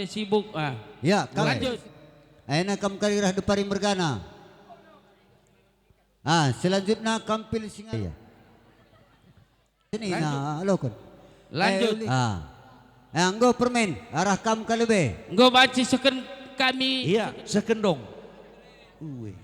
dia sibuk. Ya, Lanjut. Aina kam karirah depari mergana. Selanjutnya kampil singa. Ya. Ini na alokon. Lanjut. Anggo permen arah kam kalebe. Engkau baca seken kami. Iya, sekendong. Uwe.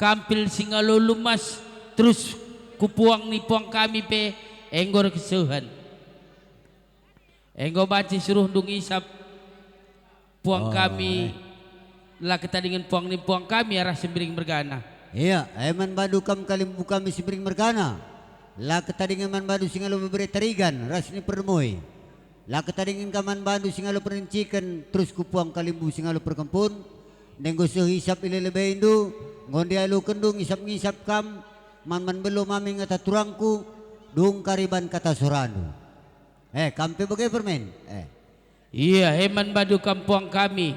Kampil singalo lumas terus kupuang ni puang kami pe enggor kesuhan. Engkau baca suruh dung isap puang kami lah ketadingan puang ni puang kami arah sembiring bergana. Iya, eman badu kam kalimbu kami sibring mergana. La ketadingan man badu singalo bebere tarigan rasni permoi. La ketadingan kaman badu singalo perincikan terus kupuang kalimbu singalo perkempun. Nenggo hisap ilelebe indu ngondi alu kendung isap-ngisap kam man belum mami ngata turangku dung kariban kata soranu. Kampe bagai permen. Iya, heman badu kampuang kami.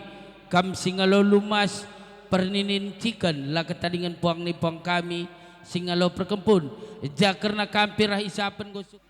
Kam singalo lumas perninin cikan lah ketadingan puang ni puang kami singalo perkempun. Ja karena kampi rah isapan gosok.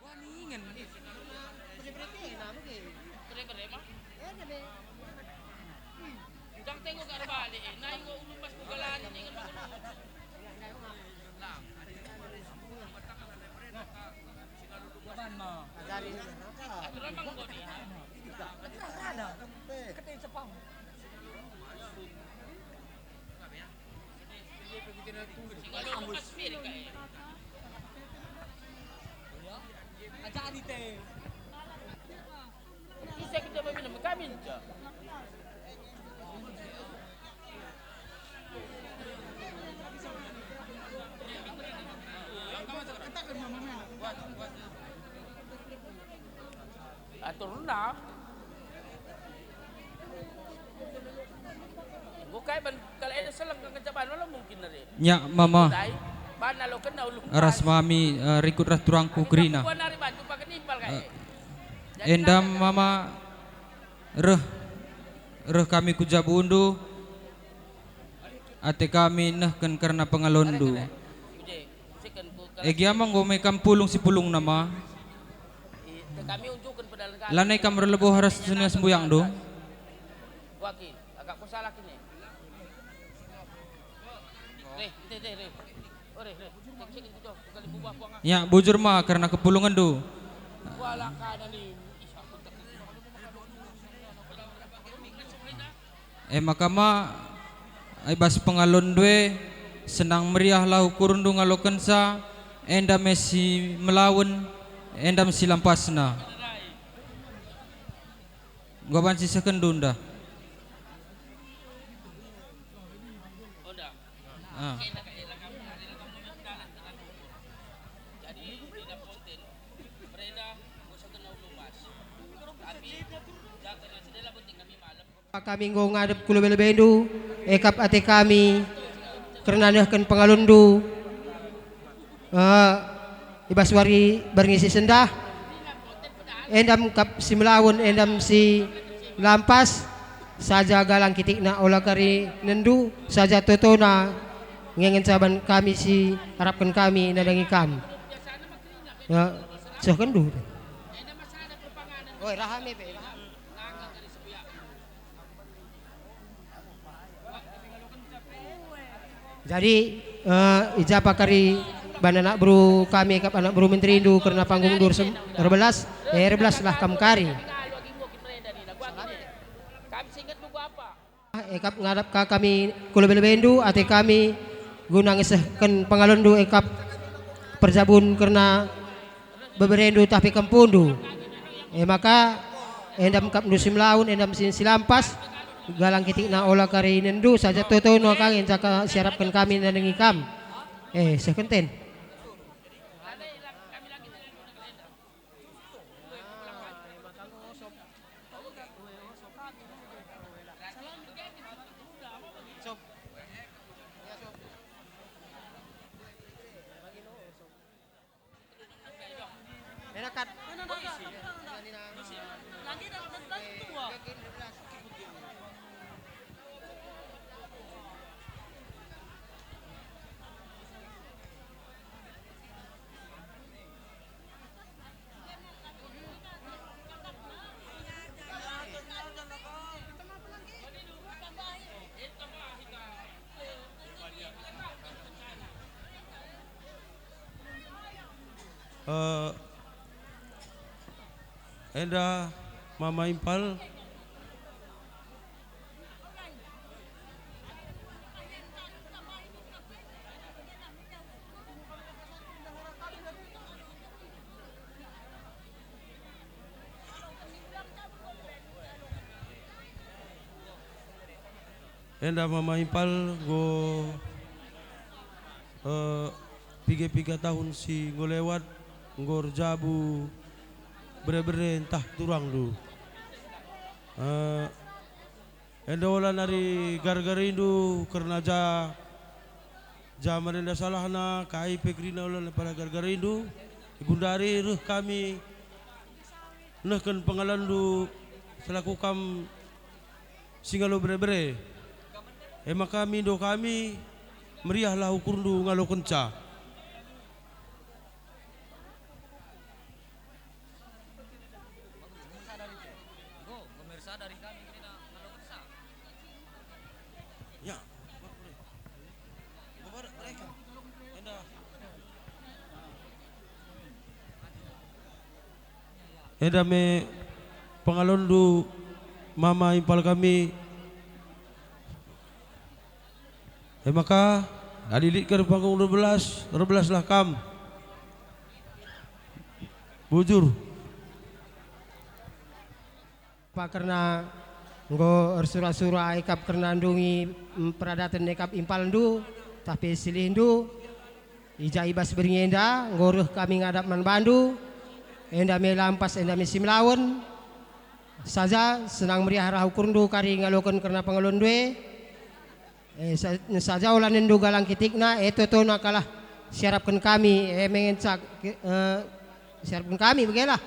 Turun dah. Bukai ban kalau ada selang ke kecaban malah mungkin dari. Nya mama. Ban lo kena ulung. Ras mami rikut ras turangku gerina. Bukan dari bantu pakai nipal kayak. Endam mama reh kami kujabundu. Ate kami nahkan karena pengalondu. Egi amang gome kampulung si pulung nama. Kami unjukkan pedalang kami. Lanai kam relebo haras sunya sembuyang do. Wakil, agak ku salah kini. Re. Ore. Ya bujur mah karena kepulungan do. Wala kana ni. Makama ay bas pengalon dwe senang meriah lahu kurundu ngalokan sa enda mesi melawan endam silampasna. Gua banci sekendunda. Kami nggo ngadep kulo belebendu ekap ate kami karena nehken pengalundu ibaswari berngisi sendah endam kap si melawun endam si lampas saja galang kitik na olah kari nendu saja totona ngengen saban kami si harapkan kami nadangi kam sokendu rahame pe jadi ijabah kari ban anak bro kami kap anak bro menteri indu karena panggung 12 lah kam kari ekap ngadap ka kami kulo belebendu ate kami guna ngesehkan pengalondu ekap perjabun karena beberendu tapi kempundu maka endam kap nusim laun endam silampas galang kitik na olah kari nendu saja totono kangin jaka siarapkan kami nadengi kam sekenten Enda Mama Impal go piga tahun si go lewat ngor jabu bere-bere entah turang du. Enda wala nari gar-gar indu karena zaman enda salah na kai pegrina wala pada gar-gar indu ibundari ruh kami nehken pengalan du selaku kam singalo bere-bere. Maka kami do kami meriahlah ukur du ngalo kenca. Ya, eda me pengalon du Mama Impal kami. Maka adilik ke panggung 12 lah kam. Bujur. Pak karena nggo ersura-sura ikap karena ndungi peradatan ikap impal ndu tapi silih ndu ija ibas beringenda ngoruh kami ngadap man bandu enda me lampas enda me simlawan saja senang meriah rahukur ndu kari ngalokan karena pangalon due saja ulan ndu galang kitikna to nakalah siarapkan kami mengencak siarapkan kami begitulah.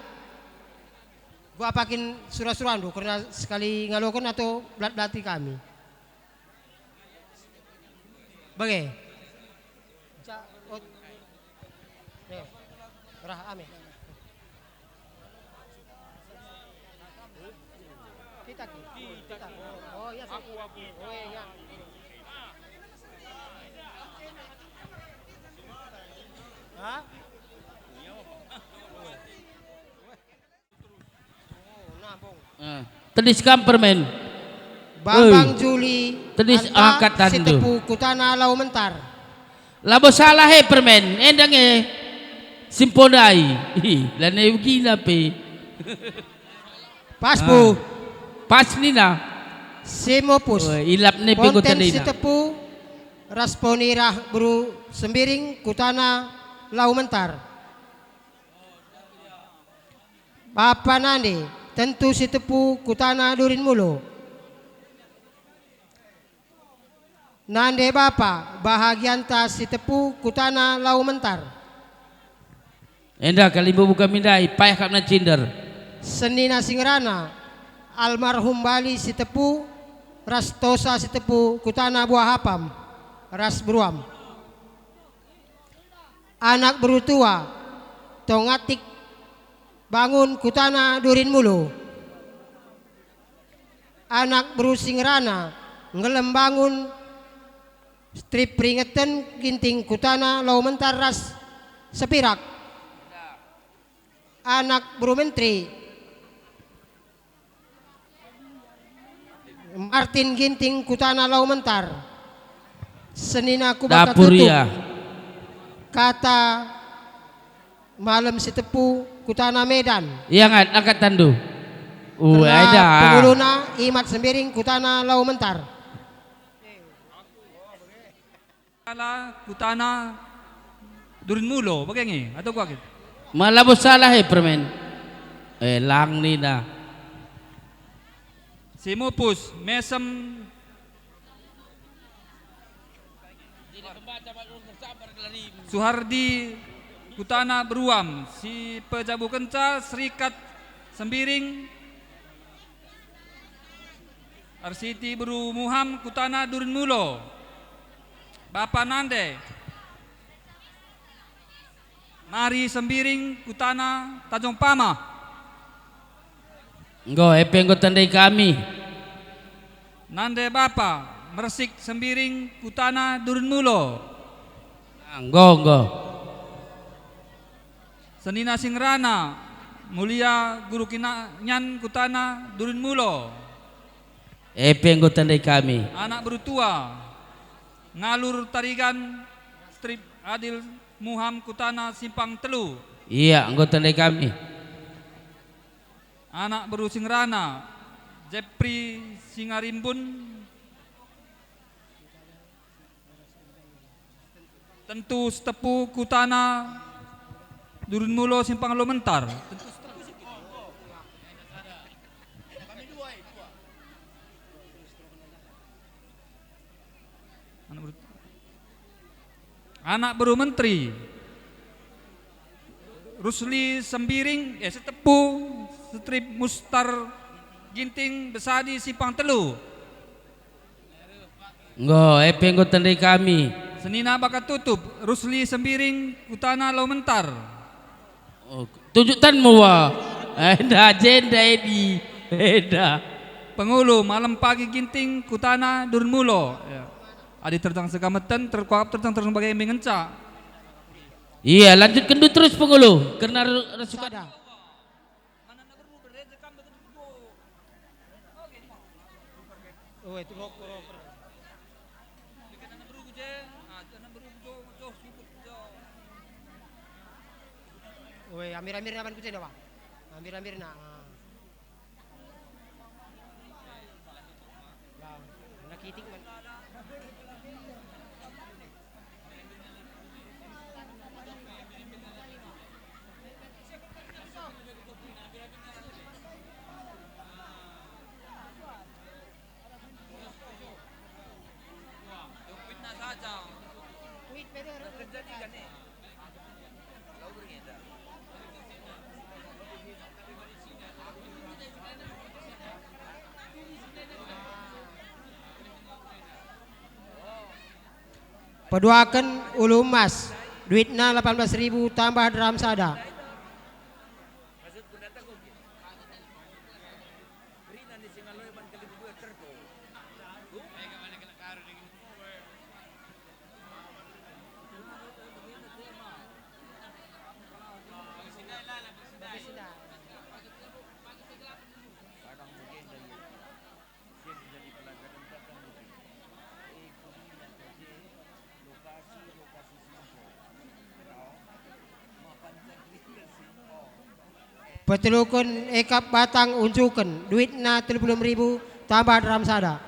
Gua apakin surah-surah ndu karena sekali ngalokan atau belat-belati kami. Bagai. Rah ame. Kita. Oh iya. Aku. Oh iya. Hah? Tedis kampermen. Bambang Juli. Tedis angkatan tu. Sitepu Kutana Lau Mentar. Labo salah permen. Endang simponai. Lane begina pe. Paspu. Pas ni na. Semopus. Ilap ni pe ko Konten tadi na. sitepu Rasponirah Bru Sembiring Kutana Lau Mentar. Papa nande tentu sitepu Kutana Durin Mulu. Nande bapa bahagianta sitepu Kutana Lau Mentar. Enda kali buka mindai payah kena cinder. Senina Singrana almarhum Bali sitepu Rastosa sitepu Kutana Buah Hapam Ras Beruam. Anak berutua Tongatik bangun Kutana Durin Mulu. Anak berusingrana ngelem bangun strip peringatan ginting Kutana Lau Mentar Ras Sepirak. Anak berumentri Martin Ginting Kutana Lau Mentar. Senina kubaka Dapur tutup ya. kata malam sitepu Kutana Medan. Yang angkat tandu. Karena Ada. penguluna Imat Sembiring Kutana Lau Mentar. Kutana Durin Mulo, bagaimana? Atau gua gitu? Malabo salah permen. Lang ni na. Semopus, mesem Suhardi Kutana Beruam, si pejabu kenca Serikat Sembiring Arsiti Buru Muham Kutana Durin Mulo Bapak Nande Mari Sembiring Kutana Tanjung Pama Nggo epeng go tandai kami. Nande Bapa Mersik Sembiring Kutana Durin Mulo Nggo. Senina Singrana Mulia Guru Kinanyan Kutana Durin Mulo Epeng go tandai kami. Anak Berutua Ngalur Tarigan Strip Adil Muham Kutana Simpang Telu Iya, nggo tandai kami. Anak Beru Singrana Jepri Singarimbun Tentu Setepu Kutana Durin Mulo Simpang Lomentar Anak Beru Menteri Rusli Sembiring Setepu Strip Mustar Ginting Besadi Simpang Telu Nggo epeng go tandai kami. Senina Bakat Tutup Rusli Sembiring Kutana Lomentar Oh, tunjukkanmu wa. Eda agenda edi. Eda. Pengulu Malam Pagi Ginting Kutana Durin Mulo ya. Adi tertang segametan terkuap tertang sebagai mengenca. Iya, lanjutkan dulu terus pengulu karena rasukan. Sada. Oh, itu Woi, amir-amir naman ko sila ba? Amir-amir na. Nakiting man. Paduakan ulu emas, duitnya 18.000 tambah dram sada. Petulukun ekap batang unjukan, duitnya 30.000 tambah dram sada.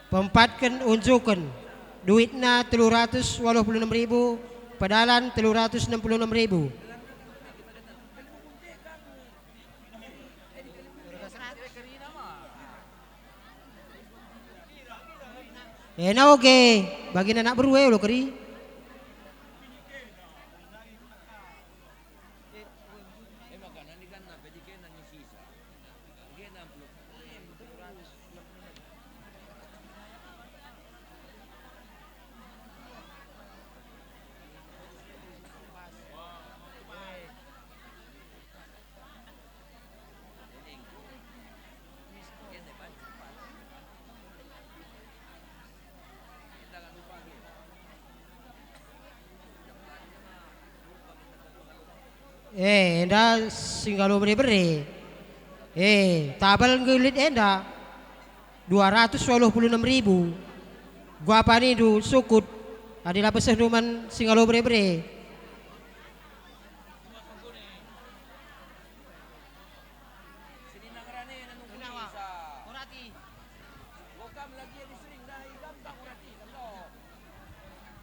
Pempatkan unjukan, duitnya 386.000, pedalan 366.000. Enak oke, bagi anak berue lo keri. Enda singgalo beri. Tabal ngelit enda 286.000. Gua apa nih du sukut. Adila pesah duman singgalo beri.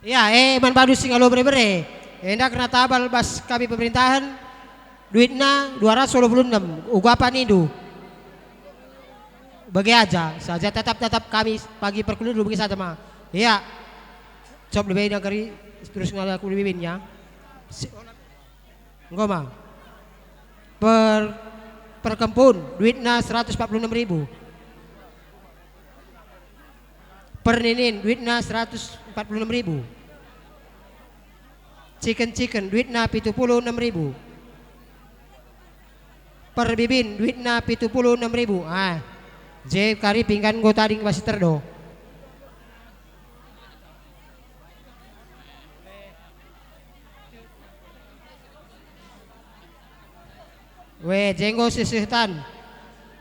Ya, man badu singalo bere-bere. Hendak kena tabal bas kami pemerintahan duitnya 286 ugapan itu. Bagi aja, saja tetap kami pagi perkuliah dulu bagi saja mah. Iya. Coba lebih dari terus ngalah aku lebih ya. Enggak mah. Per kempun duitnya 146.000. Per ninin duitnya 146.000. Chicken duitnya 76.000. Per bibin duitnya 76.000. Ah. J kari pinggan go tading masih terdo. We jenggo sisitan.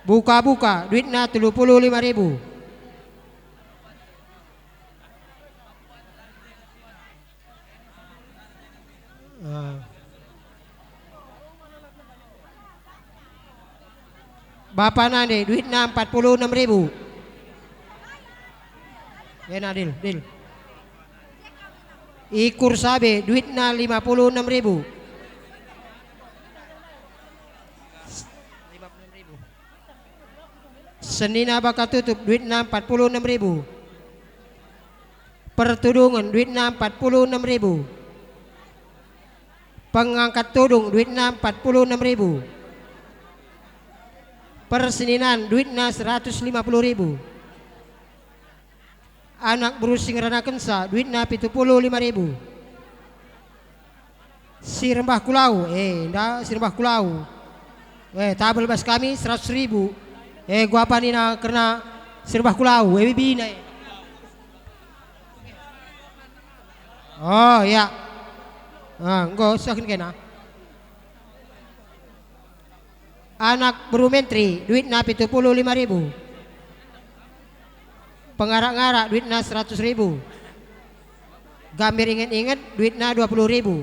Buka duitnya 35.000. Bapak nade duitnya 46.000. Ya Nadil, Dil. Ikur sabe duitnya 56.000. Senina bakal tutup duitnya 46.000. Pertudungan duitnya 46.000. Pengangkat tudung duitnya 46.000. Perseninan duitnya 150.000. Anak berusing rana kensa duitnya 75.000. Si rembah kulau, si rembah kulau. Tabel bas kami 100.000. Gua apa nih na kena si rembah kulau, bibina. Oh ya. Enggak sakin kena. Anak berumentri duitnya 75.000. Pengarak-ngarak duitnya 100.000. Gambir inget-inget duitnya 20.000.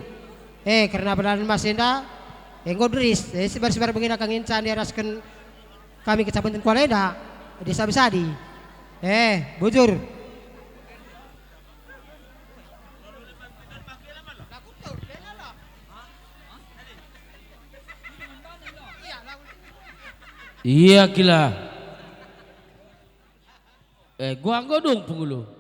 Karena berdan masenda godris sebar-sebar begini kang incan diaraskan kami kecamatan Kualeda desa Besadi. Bujur. Iya gila. Gua dong pengulu.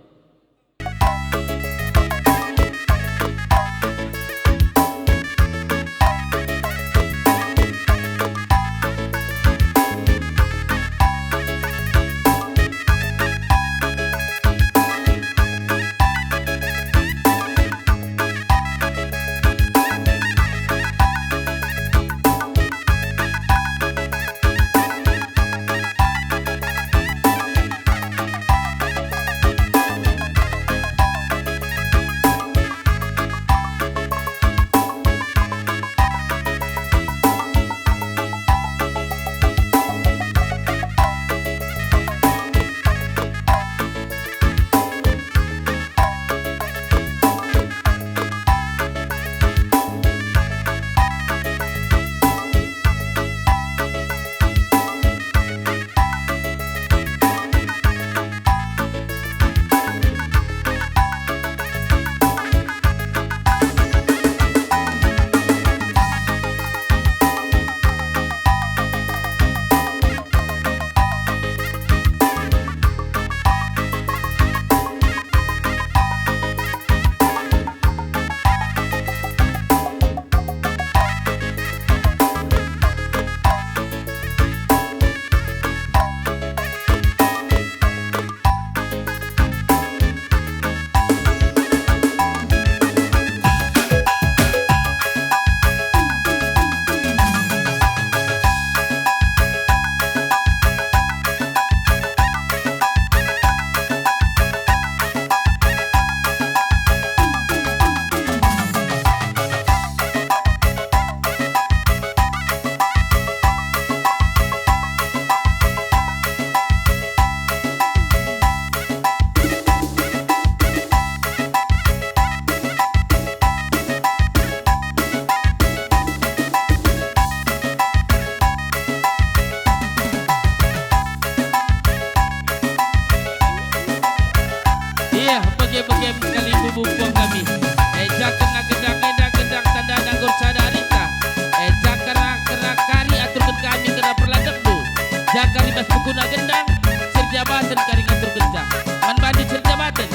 karibas bukuna gendang serjabatan kari ngatur kencang man badu serjabatan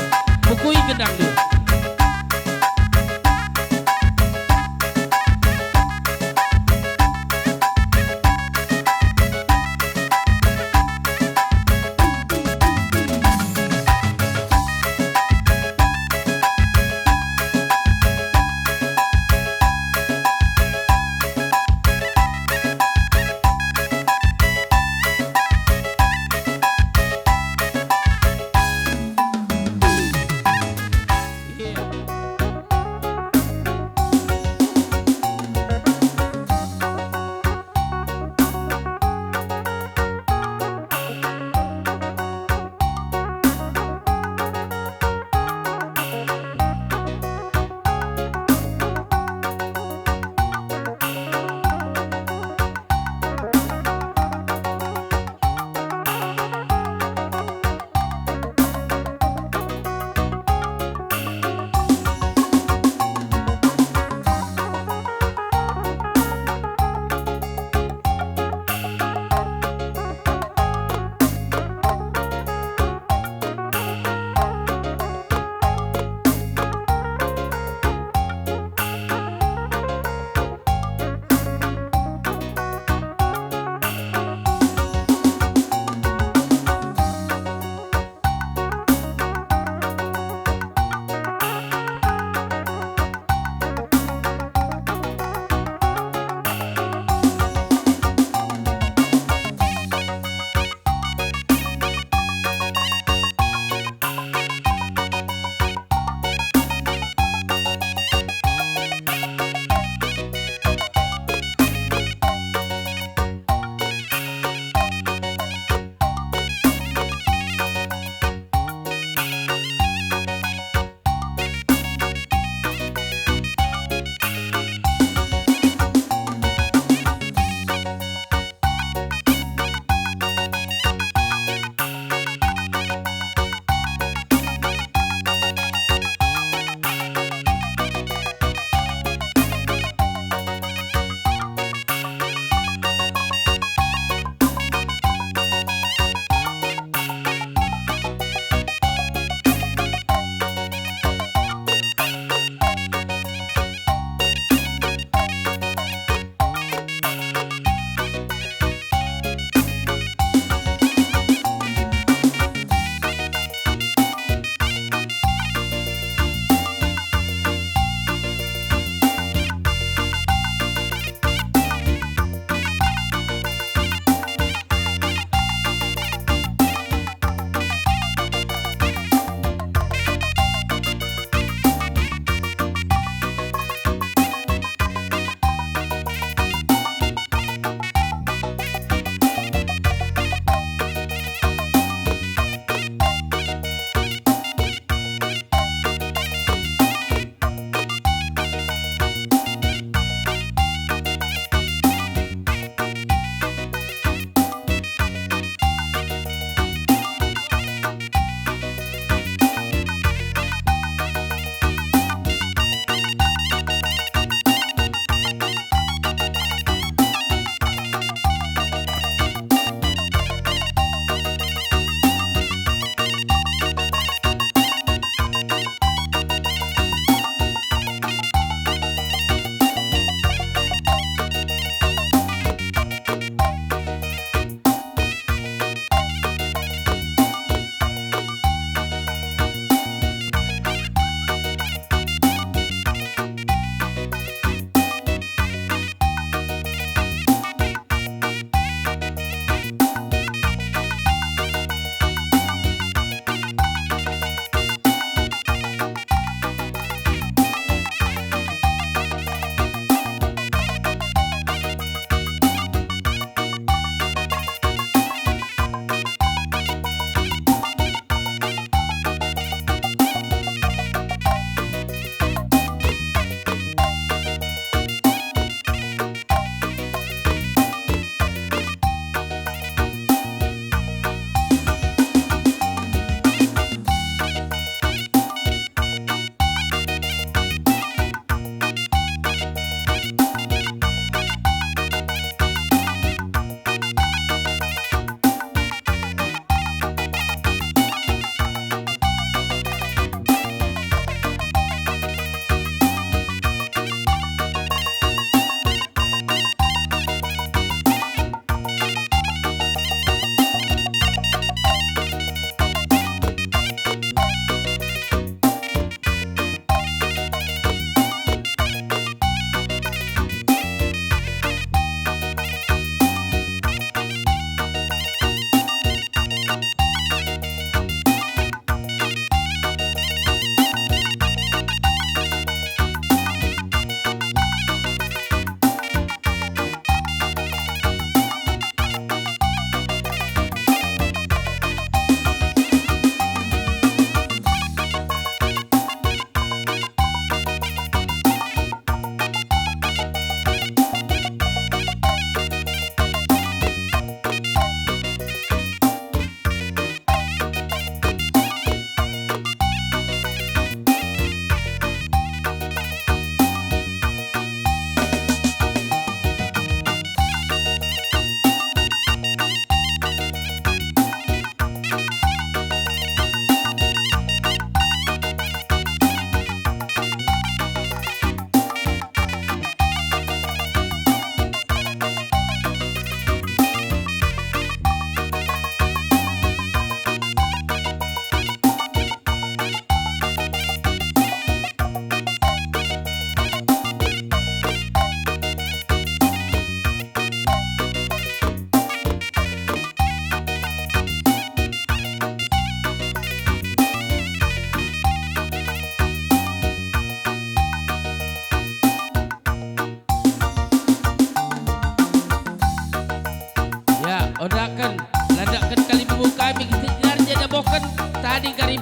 bukui gendang du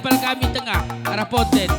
kapal kami tengah arah Ponten.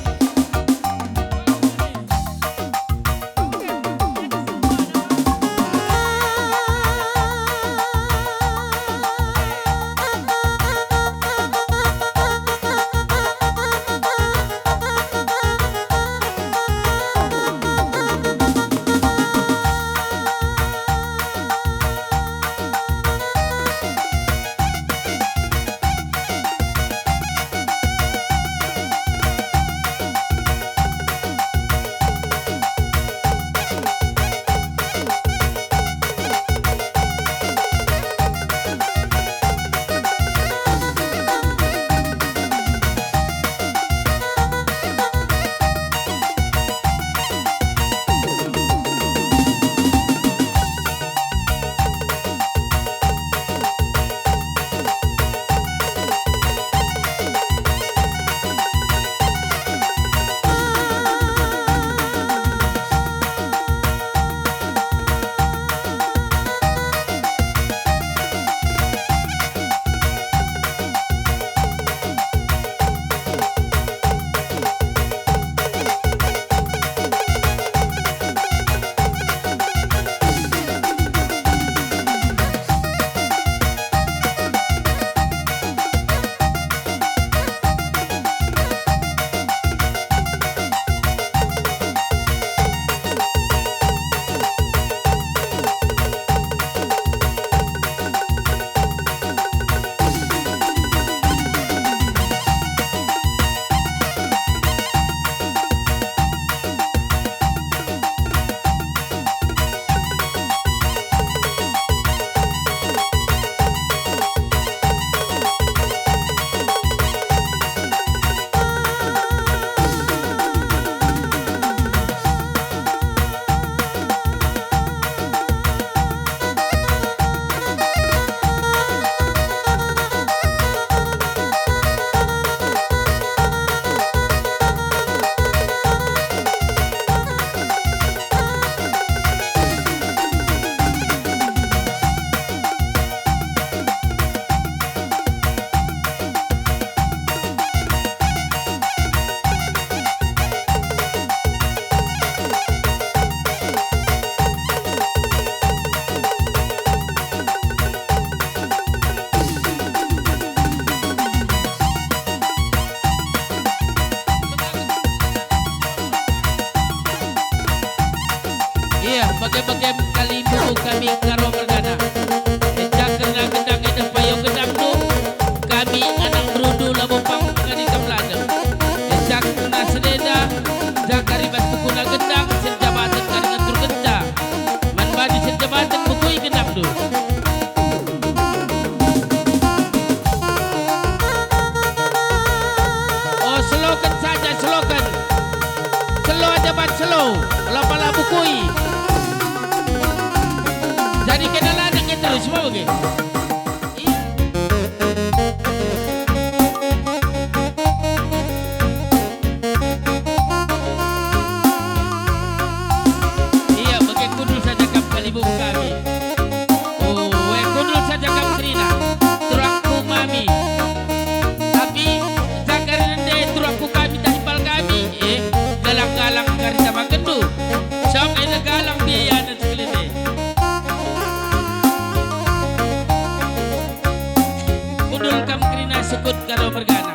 bagai-bagai kali buku kami karo mergana. Ejak kena gedang edang payung gedang tu, kami anang berudu labu pang ngani kamlada. Ejak kena sededa, jakari bas tukuna gedang, serjabatan kari ngatur gedang. Man badi serjabatan bukui gedang tu. Oh slogan saja slogan. Slow aja ban slow, lapa bukui. Jadi kena ladang kita terus semua bagi. Iya, bagi kudul saja kam kalibu kami. Oh, kudul saja kam Trina. Turangku mami. Tapi zakar nende turangku kami tahipal kami. Galang-galang kari sama gendu. Sok ina galang biaya dan sekelini. Kudul kam Trina sekut kalau mergana.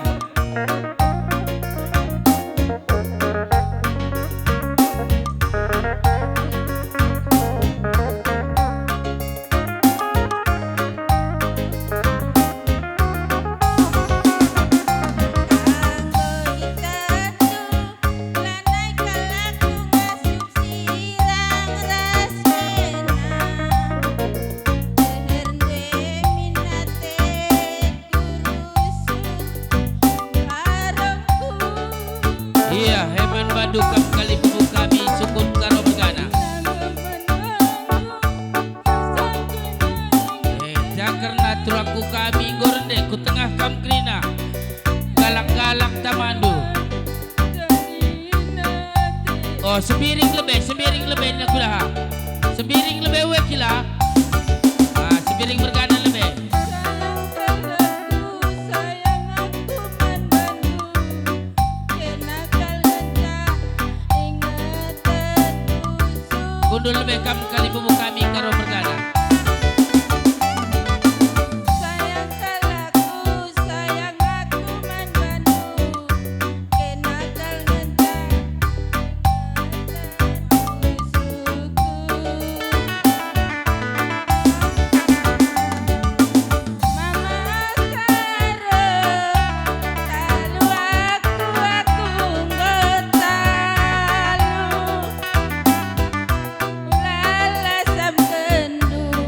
Iya, heman badu kam kalibu kami sukun karo mergana. Jakarna turaku kami gorende ku tengah kam Krina. Galang-galang tamandu. Oh, sembiring lebih nak kulah. Sembiring lebih wekila. Ah, sembiring mergana lebih. Undul bekam kali bubu kami karo bergana. Sayang kalaku, sayang aku man bandu, kenakal ngentak, suku. Mama karo, talu aku ngetalu, ulala sam kendu.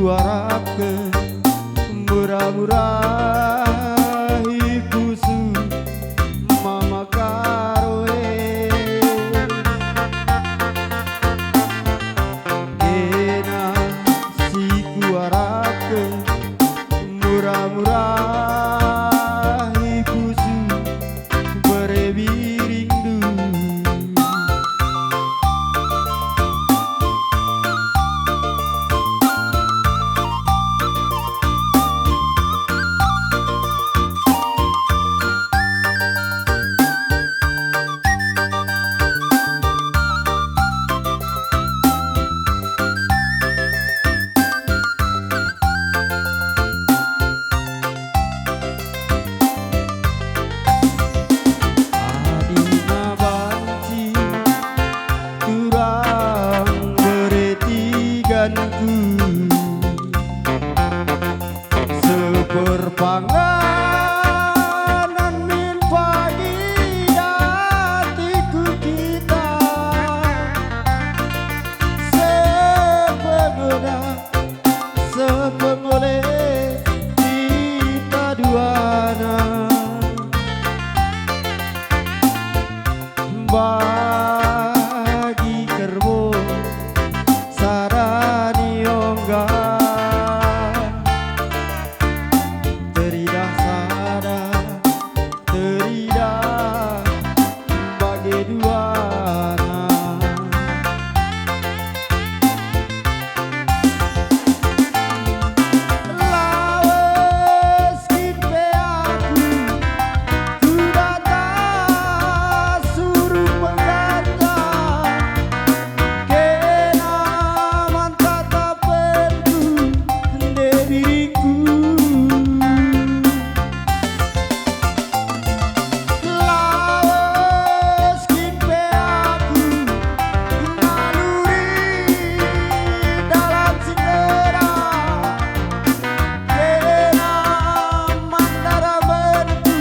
harapkeun murah-murah ibusu mama karoe kena si ku harapkeun murah-murah ibusu berebi rindu. Adina banci kurang beretiganku seperpanganan min pagi hatiku kita sepengena sepengoleh kita duana bagi kerbo sarani ongga teridah sadar teridah bagi duana lawas kipe aku ku datang suruh mengganda kena mantap tapenku diriku lawas kipe aku naluri dalam sindera kena mandara bentu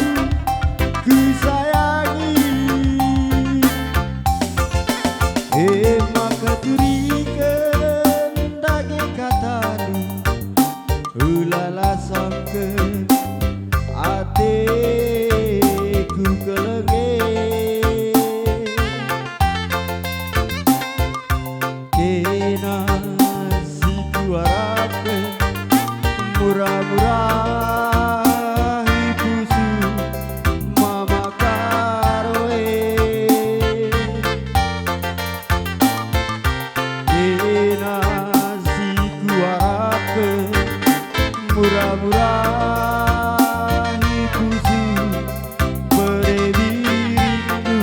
ku sayangi maka turikan dage katalu ulala samkeun ateku kelenge kena si ku harapkeun murah-murah ibusu mama karoe kena si ku harapkeun murah-murah ibusu berebi rindu.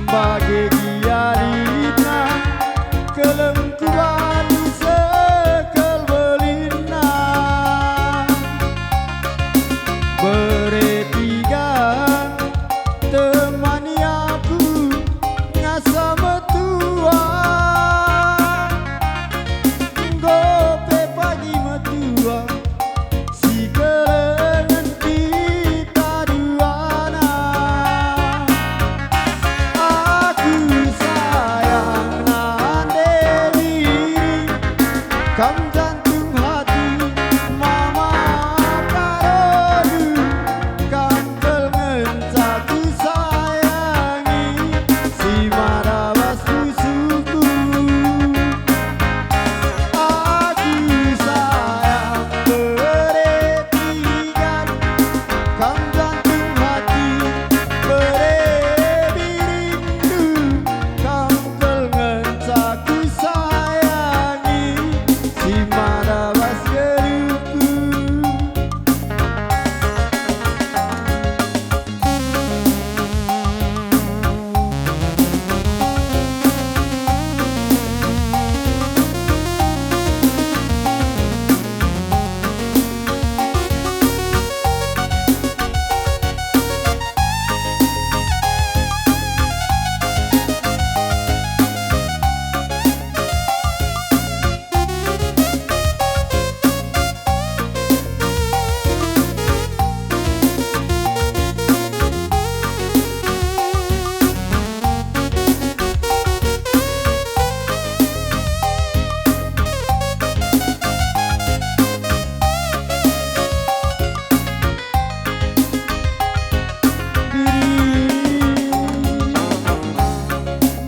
bagi gialina kelengkuan sekel belina beretiga temani aku ngasa metua gope pagi metua si kelengan kita duana aku sayang nande diri kam jantung hati mama karodu kam kelngencaku sayangi si marawas susuku aku sayang beretigan kam jantung hati berebi rindu kam kelngencaku sayangi si marawas geruku.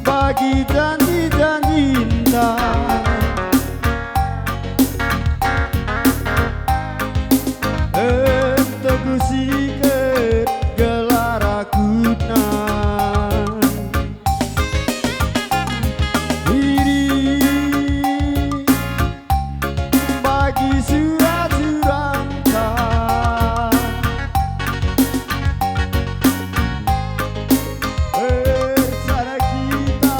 Bagi janji-janji indah untuk kusiket gelar akutna diri bagi surat-suratan bersama kita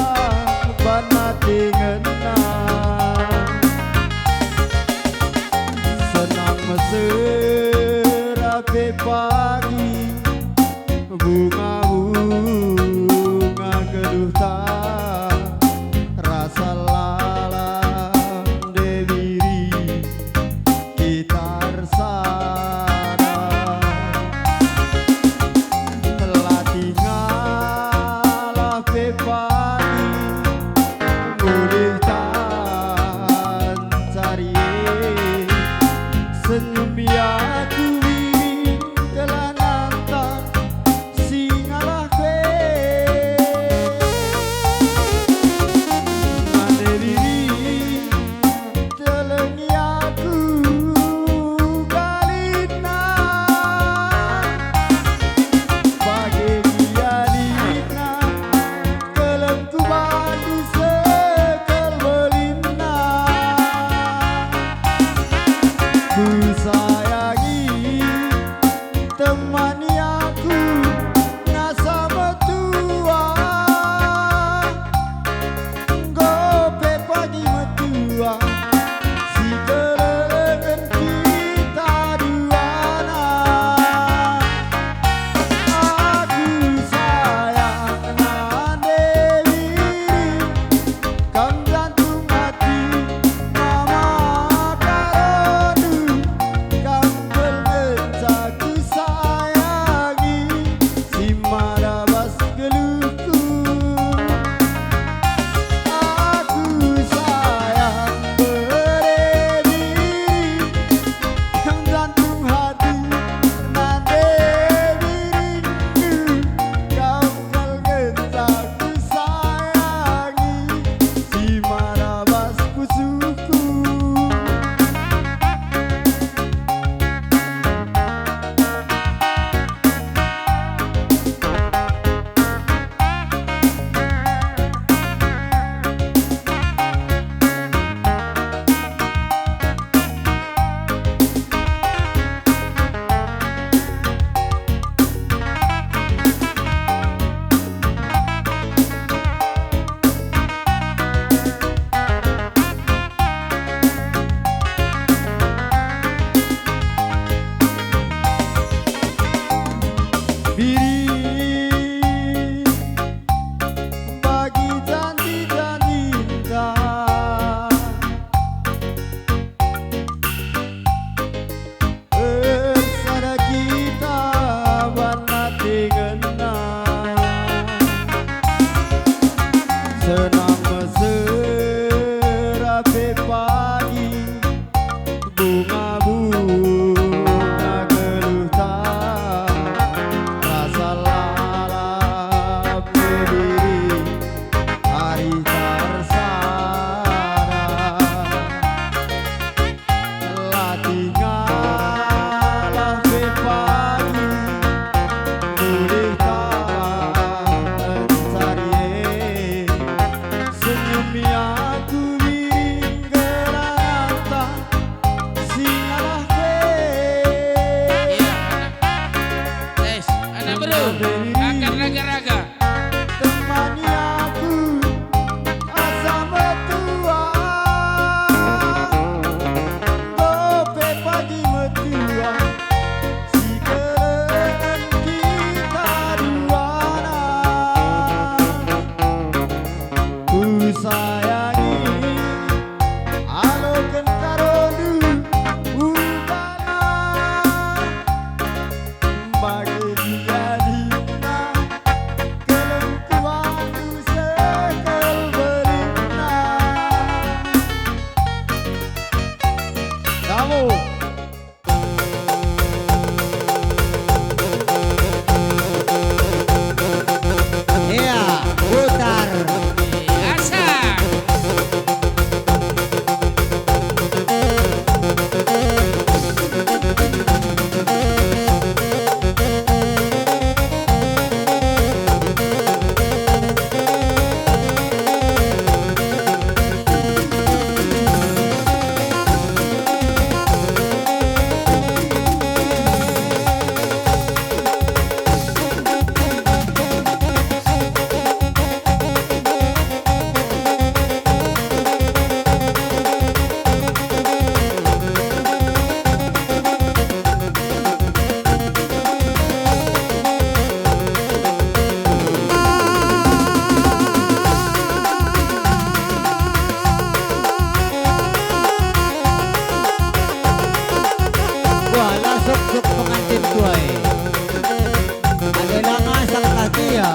senang mesra pagi, bunga-bunga geluh tak rasa lalap berdiri hari tersana. Lah tinggallah pagi, boleh tak mencari senyum aku miring gerata singalah Iya, tes, anak bro, akan raga-raga. temani aku asa metua, gope pagi metua, si keren kita duana. Ku sayangi alo kentarodu ungkana bagi dia dina kelengkuanku sekel berina. Kamu Iya, putar. Asal. Wala sok-sok pengantin tuai. Adalah masak kaki ya.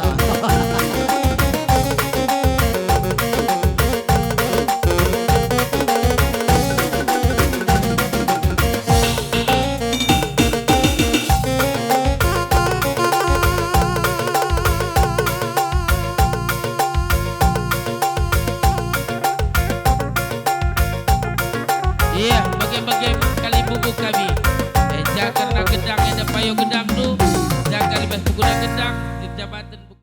Iya, bagai-bagai kali buku kami. Jangan kena gedang, ada payung gedang tu. Jangan ribas buku gendang di jabatan.